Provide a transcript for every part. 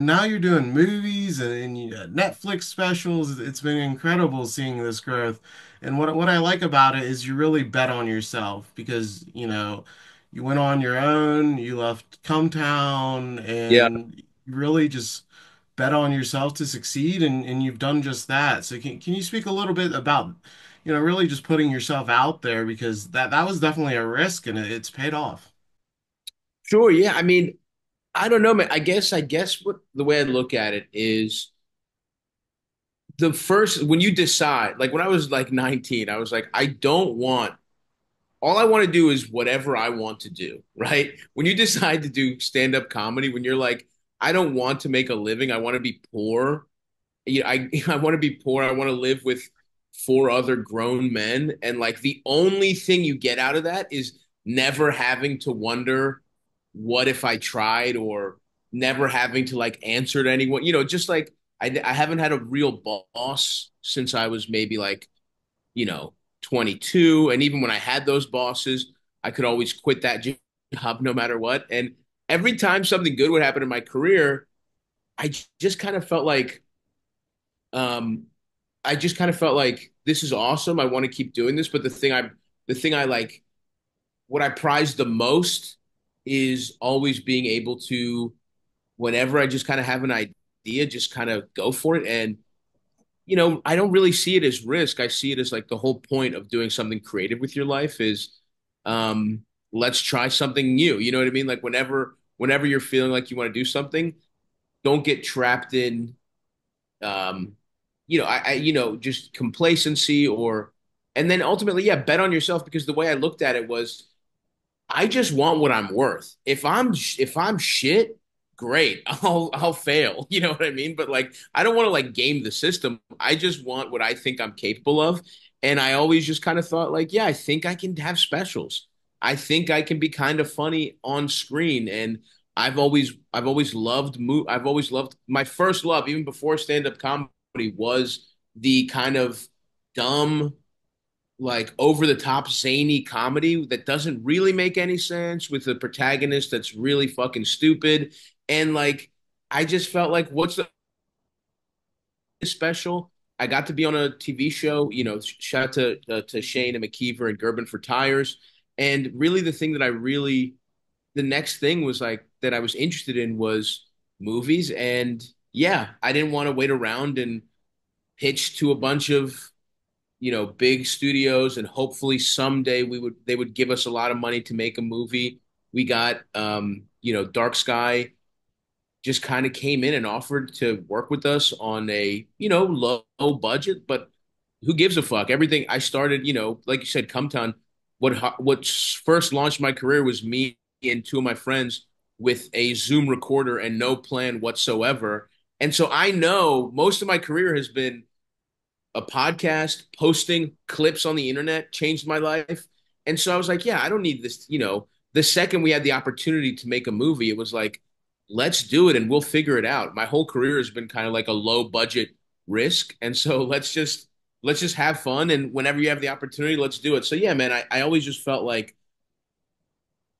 now you're doing movies and Netflix specials. It's been incredible seeing this growth. And what I like about it is you really bet on yourself because, you went on your own, you left Cometown, Yeah, and you really just bet on yourself to succeed, and you've done just that. So can you speak a little bit about, really just putting yourself out there because that was definitely a risk and it's paid off. sure. Yeah. I mean, I don't know, man. I guess what the way I look at it is the first when you decide, like when I was like 19, I was like, I don't want all I want to do is whatever I want to do, right? When you decide to do stand-up comedy, when you're like, I don't want to make a living, I want to be poor. I want to be poor. I want to live with four other grown men. And like the only thing you get out of that is never having to wonder what if I tried or never having to like answer to anyone. Just like I haven't had a real boss since I was maybe like, you know, 22. And even when I had those bosses, I could always quit that job no matter what. And every time something good would happen in my career, I just kind of felt like, um, I just kind of felt like this is awesome. I want to keep doing this. But the thing I like, what I prize the most is always being able to, whenever I just kind of have an idea, just kind of go for it. And, I don't really see it as risk. I see it as like the whole point of doing something creative with your life is, um, let's try something new. You know what I mean? Like whenever you're feeling like you want to do something, don't get trapped in um, just complacency and then ultimately, yeah, bet on yourself because the way I looked at it was, I just want what I'm worth. If I'm shit, great, I'll fail. You know what I mean? But like, I don't want to like game the system. I just want what I think I'm capable of, and I always just kind of thought like, yeah, I think I can have specials. I think I can be kind of funny on screen, and I've always loved my first love, even before stand-up comedy, was the kind of dumb, like over the top zany comedy that doesn't really make any sense with a protagonist that's really fucking stupid. And like, I just felt like, what's the special? I got to be on a TV show, shout out to Shane and McKeever and Gerben for Tires. And really, the next thing was like that I was interested in was movies. And yeah, I didn't want to wait around and pitch to a bunch of big studios, and hopefully someday they would give us a lot of money to make a movie. We got Dark Sky just kind of came in and offered to work with us on a, low budget, but who gives a fuck? Everything I started, like you said, Cometown, what first launched my career was me and two of my friends with a Zoom recorder and no plan whatsoever. And so I know most of my career has been a podcast, posting clips on the internet changed my life. And so I was like, yeah, I don't need this. The second we had the opportunity to make a movie, it was like, let's do it and we'll figure it out. My whole career has been kind of like a low budget risk. And so let's just have fun. And whenever you have the opportunity, let's do it. So yeah, man, I always just felt like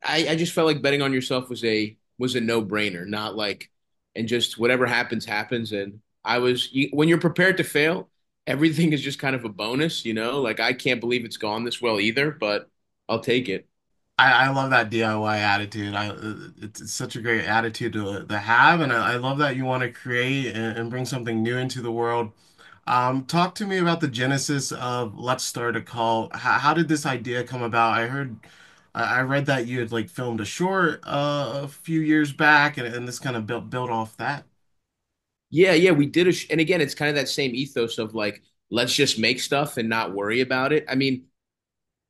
I just felt like betting on yourself was a no-brainer, not like, and just whatever happens, happens. And when you're prepared to fail, everything is just kind of a bonus, Like I can't believe it's gone this well either, but I'll take it. I love that DIY attitude. It's such a great attitude to have, and I love that you want to create and bring something new into the world. Talk to me about the genesis of Let's Start a Cult. How did this idea come about? I read that you had like filmed a short a few years back, and this kind of built off that. Yeah, yeah, we did and again, it's kind of that same ethos of like, let's just make stuff and not worry about it. I mean,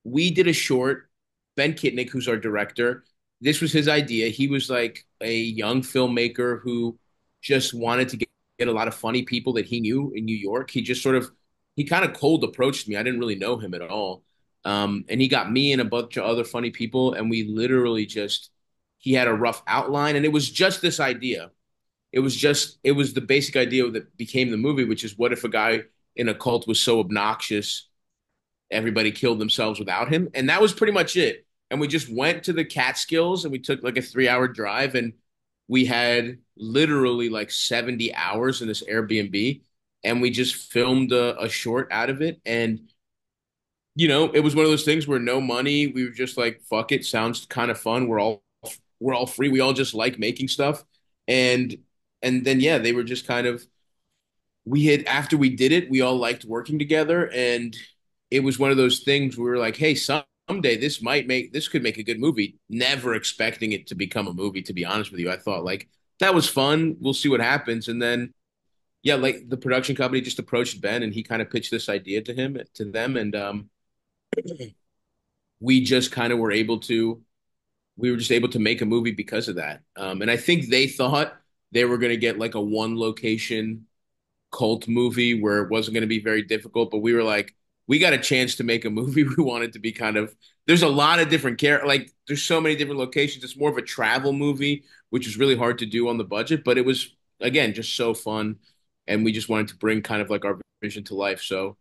we did a short. Ben Kitnick, who's our director, this was his idea. He was like a young filmmaker who just wanted to get a lot of funny people that he knew in New York. He kind of cold approached me. I didn't really know him at all. And he got me and a bunch of other funny people, and we literally just, he had a rough outline, and it was just this idea. It was the basic idea that became the movie, which is what if a guy in a cult was so obnoxious everybody killed themselves without him. And that was pretty much it. And we just went to the Catskills and we took like a 3 hour drive. And we had literally like 70 hours in this Airbnb, and we just filmed a short out of it. And it was one of those things where no money. We were just like, fuck it, sounds kind of fun. We're all free. We all just like making stuff. And and then yeah, they were just kind of we had after we did it, we all liked working together, and it was one of those things where we were like, hey, someday this could make a good movie. Never expecting it to become a movie, to be honest with you. I thought like that was fun. We'll see what happens. And then yeah, like the production company just approached Ben and he kind of pitched this idea to them, and we just kind of we were just able to make a movie because of that. And I think they thought they were going to get like a one location cult movie where it wasn't going to be very difficult, but we were like, we got a chance to make a movie. We wanted to be kind of there's a lot of different like there's so many different locations. It's more of a travel movie, which is really hard to do on the budget, but it was again just so fun, and we just wanted to bring kind of like our vision to life. So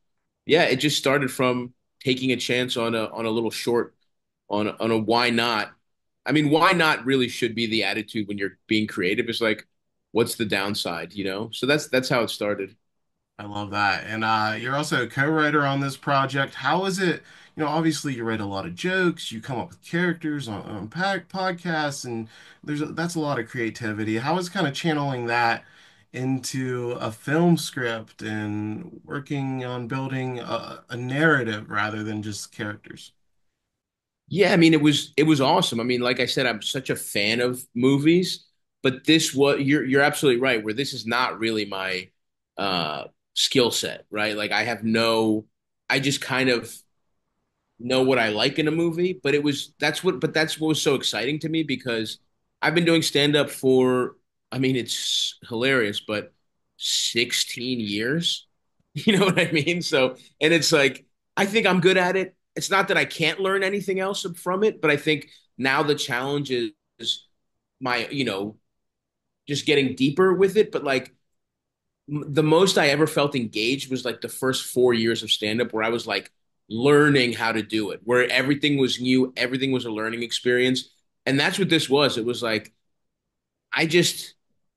yeah, it just started from taking a chance on a little short on a why not. I mean, why not really should be the attitude when you're being creative. It's like, what's the downside? So that's how it started. I love that. And you're also a co-writer on this project. How is it? Obviously you write a lot of jokes, you come up with characters on podcasts, and that's a lot of creativity. How is kind of channeling that into a film script and working on building a narrative rather than just characters? Yeah, I mean it was awesome. I mean, like I said, I'm such a fan of movies, but this was you're absolutely right, where this is not really my uh skill set, right? Like I just kind of know what I like in a movie, but that's what was so exciting to me because I've been doing stand up for, I mean, it's hilarious, but 16 years. You know what I mean? So, and it's like I think I'm good at it. It's not that I can't learn anything else from it, but I think now the challenge is my, just getting deeper with it, but like the most I ever felt engaged was like the first 4 years of stand up where I was like learning how to do it, where everything was new, everything was a learning experience. And that's what this was. It was like I just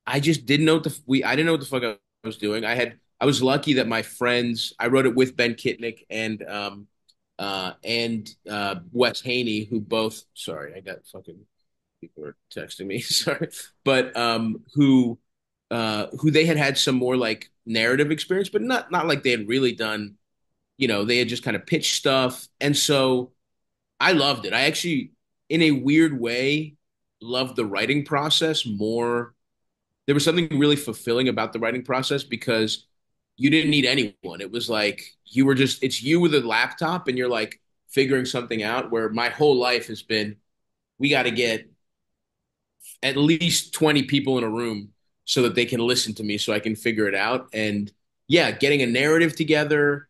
I just didn't know I didn't know what the fuck I was doing. I was lucky that my friends, I wrote it with Ben Kitnick and Wes Haney, who both, sorry, I got fucking people are texting me, sorry, but who they had some more like narrative experience, but not like they had really done, they had just kind of pitched stuff. And so I loved it. I actually, in a weird way, loved the writing process more. There was something really fulfilling about the writing process because you didn't need anyone. It was like it's you with a laptop and you're like figuring something out. Where my whole life has been, we got to get at least 20 people in a room so that they can listen to me so I can figure it out. And yeah, getting a narrative together,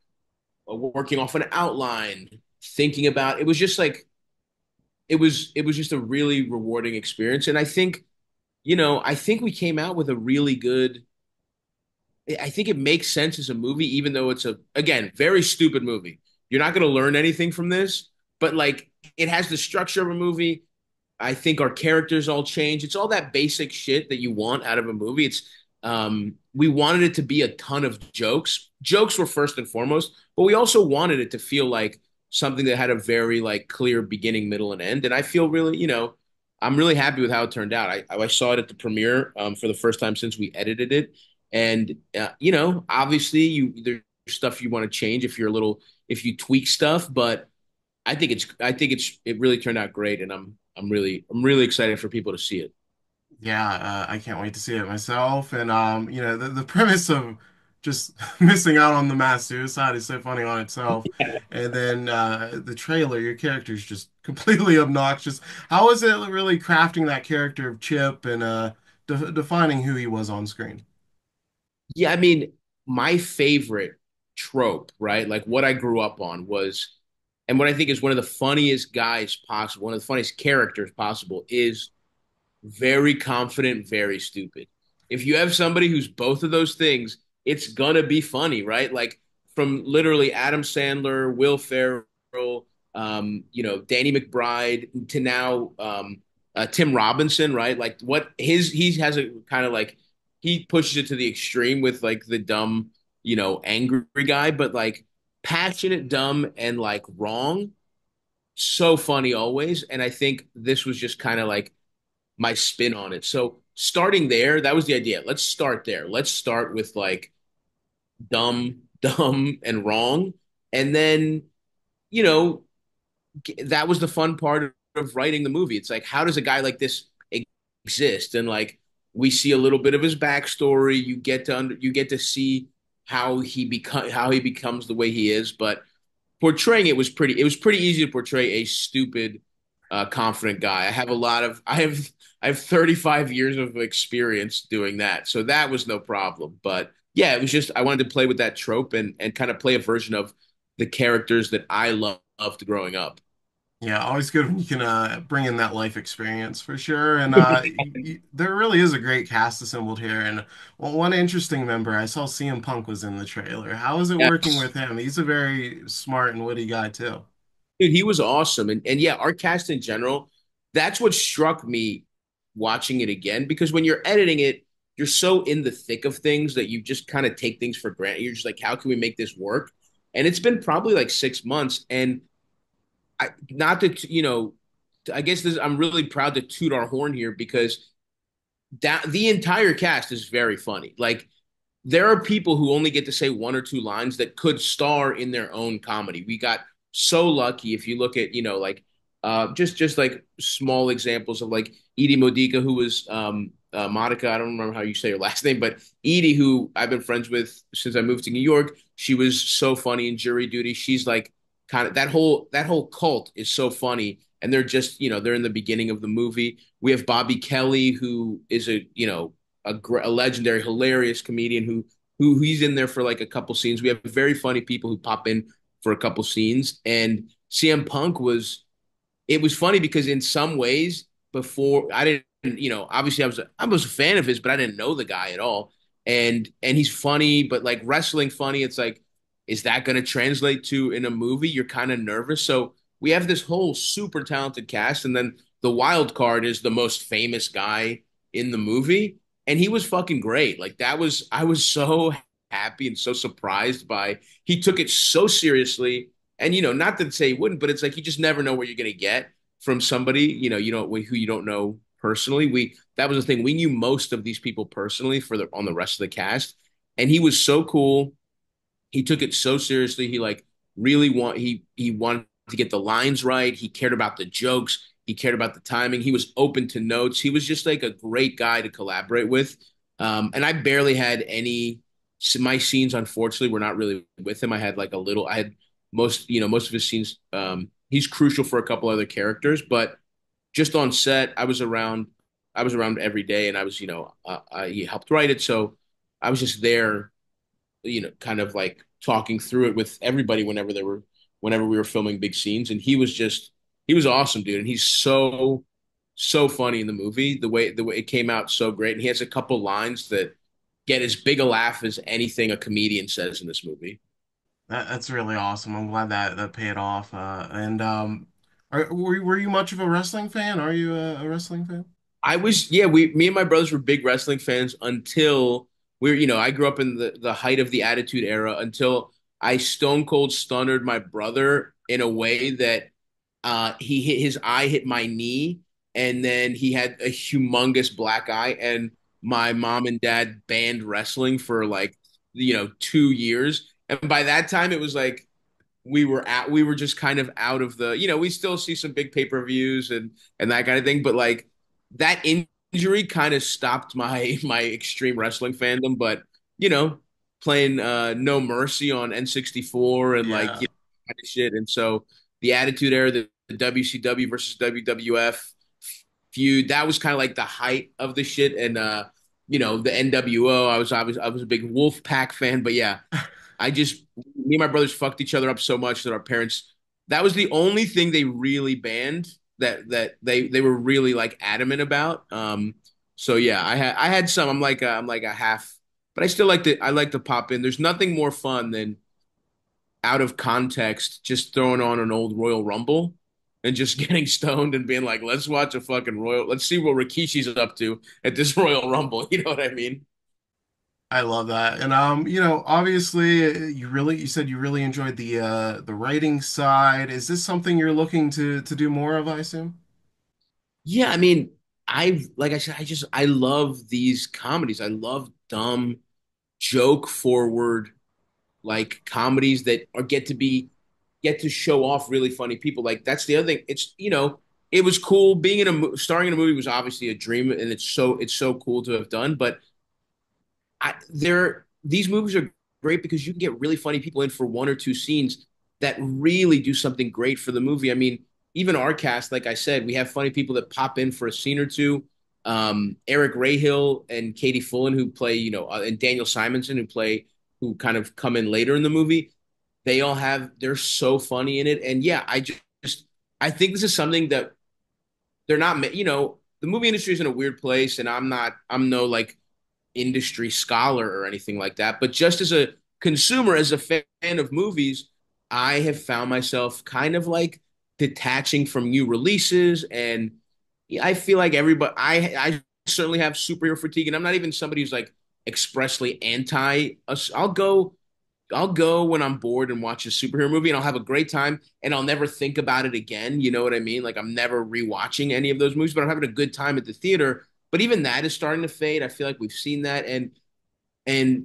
working off an outline, thinking about it was just like it was just a really rewarding experience. And I think we came out with a really good. I think it makes sense as a movie, even though it's again, very stupid movie. You're not going to learn anything from this, but like it has the structure of a movie. I think our characters all change. It's all that basic shit that you want out of a movie. We wanted it to be a ton of jokes. Jokes were first and foremost, but we also wanted it to feel like something that had a very like clear beginning, middle, and end. And I feel really, I'm really happy with how it turned out. I saw it at the premiere for the first time since we edited it, and obviously there's stuff you want to change if you tweak stuff, but it really turned out great, and I'm really excited for people to see it. Yeah, I can't wait to see it myself. And the premise of just missing out on the mass suicide is so funny on itself. And then the trailer, your character is just completely obnoxious. How is it really crafting that character of Chip and defining who he was on screen? Yeah, I mean, my favorite trope, right? Like what I grew up on was, and what I think is one of the funniest guys possible, one of the funniest characters possible is very confident, very stupid. If you have somebody who's both of those things, it's gonna be funny, right? Like from literally Adam Sandler, Will Ferrell, Danny McBride to now Tim Robinson, right? Like what his he has a kind of like he pushes it to the extreme with like the dumb, angry guy, but like passionate, dumb, and like wrong. So funny always. And I think this was just kind of like my spin on it. So starting there, that was the idea. Let's start there. Let's start with like dumb, dumb, and wrong. And then, you know, that was the fun part of writing the movie. It's like, how does a guy like this exist? And like, we see a little bit of his backstory. You get to see how he becomes the way he is. But portraying it was pretty easy to portray a stupid, confident guy. I have 35 years of experience doing that, so that was no problem. But yeah, it was just I wanted to play with that trope and kind of play a version of the characters that I loved growing up. Yeah, always good when you can bring in that life experience for sure. And there really is a great cast assembled here. And one interesting member, I saw CM Punk was in the trailer. How is it working Yes. with him? He's a very smart and witty guy too. Dude, he was awesome. And yeah, our cast in general, that's what struck me watching it again. Because when you're editing it, you're so in the thick of things that you just kind of take things for granted. You're just like, how can we make this work? And it's been probably like 6 months. And I not to, I guess I'm really proud to toot our horn here because that the entire cast is very funny. Like there are people who only get to say one or two lines that could star in their own comedy. We got so lucky if you look at, like just like small examples of like Edie Modica, who was Monica, I don't remember how you say her last name, but Edie, who I've been friends with since I moved to New York, she was so funny in Jury Duty. She's like kind of that whole cult is so funny. And they're just, they're in the beginning of the movie. We have Bobby Kelly, who is a legendary, hilarious comedian who he's in there for like a couple scenes. We have very funny people who pop in for a couple scenes, and CM Punk was it was funny because in some ways before I didn't, obviously I was a fan of his, but I didn't know the guy at all, and he's funny, but like wrestling funny, it's like is that going to translate to in a movie? You're kind of nervous, so we have this whole super talented cast, and then the wild card is the most famous guy in the movie, and he was fucking great. Like that was I was so happy and so surprised by he took it so seriously. And not to say he wouldn't, but it's like you just never know what you're gonna get from somebody, you don't who you don't know personally. We that was the thing. We knew most of these people personally for the on the rest of the cast. And he was so cool. He took it so seriously. He like really he wanted to get the lines right. He cared about the jokes. He cared about the timing. He was open to notes. He was just like a great guy to collaborate with. And I barely had any. My scenes, unfortunately, were not really with him. I had like a little. I had most of his scenes. He's crucial for a couple other characters, but just on set, I was around. I was around every day, and I was, he helped write it, so I was just there kind of like talking through it with everybody whenever we were filming big scenes. And he was awesome, dude. And he's so funny in the movie. The way it came out so great. And he has a couple lines that get as big a laugh as anything a comedian says in this movie. That's really awesome. I'm glad that paid off. And were you much of a wrestling fan? Are you a wrestling fan? I was, yeah, me and my brothers were big wrestling fans until I grew up in the height of the Attitude Era until I stone cold stunnered my brother in a way that his eye hit my knee, and then he had a humongous black eye, and my mom and dad banned wrestling for like 2 years, and by that time it was like we were just kind of out of the we still see some big pay-per-views and that kind of thing, but like that injury kind of stopped my extreme wrestling fandom. But you know playing No Mercy on N64 and like Yeah. kind of shit. And so the Attitude Era, the WCW versus WWF feud, that was kind of like the height of the shit. And the NWO, I was a big Wolfpack fan. But yeah, me and my brothers fucked each other up so much that our parents, that was the only thing they really banned that they were really like adamant about. So yeah, I had some. I'm like a half, but I like to pop in. There's nothing more fun than out of context just throwing on an old Royal Rumble. and just getting stoned and being like, let's watch a fucking let's see what Rikishi's up to at this Royal Rumble. You know what I mean? I love that. And obviously you said you really enjoyed the writing side. Is this something you're looking to do more of, I assume? Yeah, I mean, like I said, I love these comedies. I love dumb, joke forward, like comedies that are get to show off really funny people. Like that's the other thing. It was cool being starring in a movie was obviously a dream, and it's so cool to have done. But these movies are great because you can get really funny people in for one or two scenes that really do something great for the movie. I mean, even our cast, like I said, we have funny people that pop in for a scene or two. Eric Rahill and Katie Fullen, who play, and Daniel Simonson, who kind of come in later in the movie. They're so funny in it. And yeah, I think this is something that they're not, the movie industry is in a weird place, and I'm no like industry scholar or anything like that. But just as a consumer, as a fan of movies, I have found myself kind of like detaching from new releases. And I feel like I certainly have superhero fatigue. And I'm not even somebody who's like expressly anti us. I'll go when I'm bored and watch a superhero movie and I'll have a great time and I'll never think about it again. You know what I mean? Like I'm never rewatching any of those movies, but I'm having a good time at the theater. But even that is starting to fade. I feel like we've seen that. And I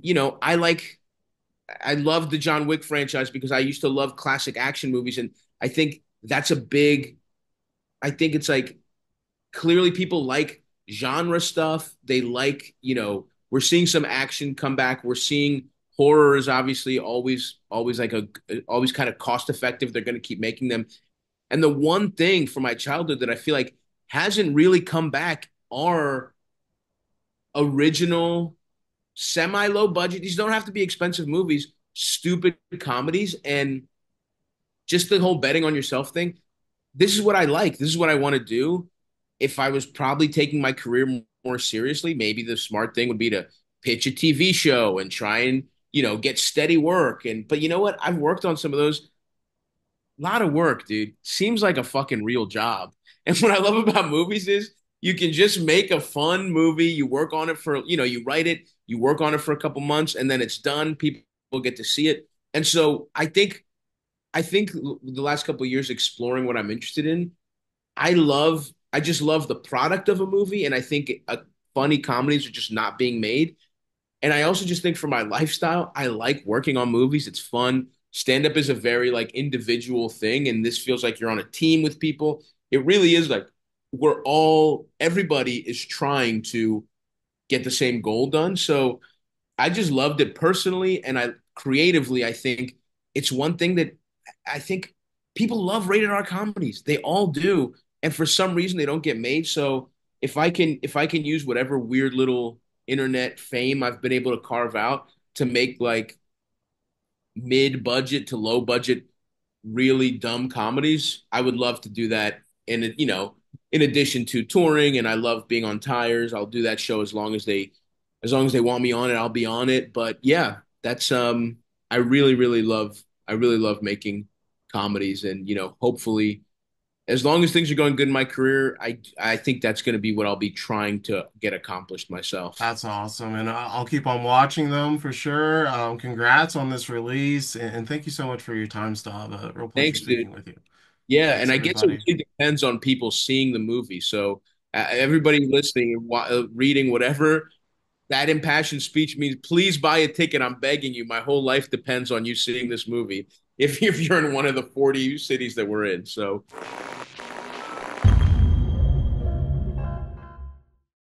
love the John Wick franchise because I used to love classic action movies. And I think that's a big I think it's like clearly people like genre stuff. They like, we're seeing some action come back. We're seeing horror is obviously always like always kind of cost effective. They're going to keep making them. And the one thing from my childhood that I feel like hasn't really come back are original, semi low budget. These don't have to be expensive movies, stupid comedies, and just the whole betting on yourself thing. This is what I like. This is what I want to do. If I was probably taking my career more seriously, maybe the smart thing would be to pitch a TV show and try and, get steady work. But you know what? I've worked on some of those. A lot of work, dude. Seems like a fucking real job. And what I love about movies is you can just make a fun movie. You work on it you write it, you work on it for a couple months, and then it's done. People get to see it. And so I think the last couple of years exploring what I'm interested in, I just love the product of a movie, and I think funny comedies are just not being made. And I also just think for my lifestyle, I like working on movies. It's fun. Stand up is a very like individual thing, and this feels like you're on a team with people. It really is like everybody is trying to get the same goal done. So I just loved it personally, and I creatively, I think it's one thing that I think people love rated R comedies. They all do, and for some reason they don't get made. So if I can use whatever weird little internet fame I've been able to carve out to make like mid budget to low budget really dumb comedies, I would love to do that. And in addition to touring, and I love being on tires. I'll do that show as long as they want me on it, I'll be on it. But yeah, that's I really love making comedies, and hopefully as long as things are going good in my career, I think that's going to be what I'll be trying to get accomplished myself. That's awesome, and I'll keep on watching them for sure. Congrats on this release, and thank you so much for your time, Stav. A real pleasure Thanks, dude. speaking with you. Yeah, and Thanks, I guess it everybody. really depends on people seeing the movie. So everybody listening, reading, whatever, that impassioned speech means please buy a ticket. I'm begging you. My whole life depends on you seeing this movie. If you're in one of the 40 cities that we're in. So